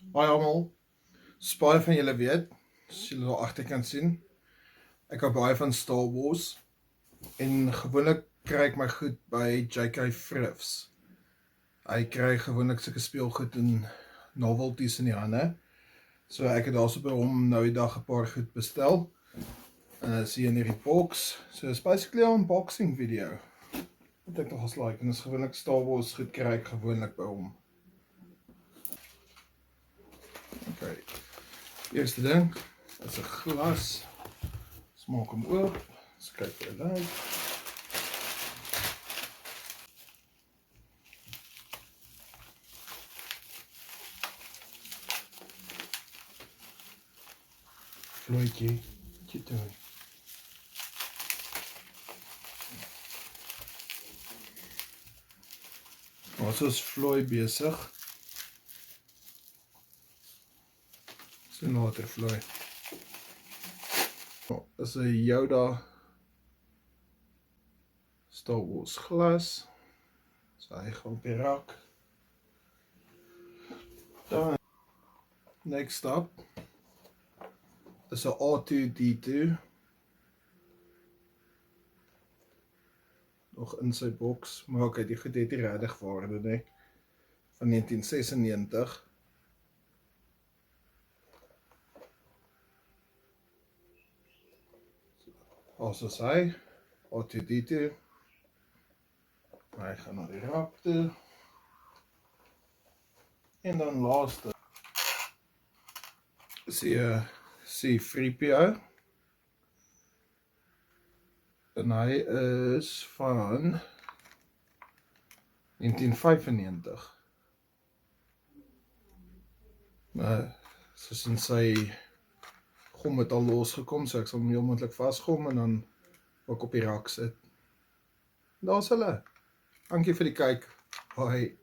Hi almal, soos baie van julle weet, as julle daar agter kan sien, ek hou baie van Star Wars en gewoonlik kry ek my goed by J.K. Friffs. Hy kry gewoonlik sulke speelgoed en novelties in die hande. So ek het daarso by hom nou die dag 'n paar goed bestel. En sien in hierdie box. So it's basically 'n unboxing video. Wat ek nogals like, en is gewoonlik Star Wars goed kry ek gewoonlik by hom. Okay. Eerste ding is 'n glas. Ons maak hom oop. Ons kyk hoe dit lyk. Vloetjie, wat jy doen? Ons is vloei besig. Sien later vloei. Is 'n Yoda Star Wars glas. So hy gaan op die rak. Dan next up is 'n R2-D2. Nog in sy box, maar okay, die goed het nie regtig waarde nie. Van 1996. As is hy, R2-D2. Hy gaan na die rak toe. En dan laaste is hier C-3PO. En hy is van 1995. Maar soos in sy gom het al losgekom, so ek sal hom heel moontlik vasgom en dan ook op die rak sit. Daar's hulle. Dankie vir die kyk. Bye.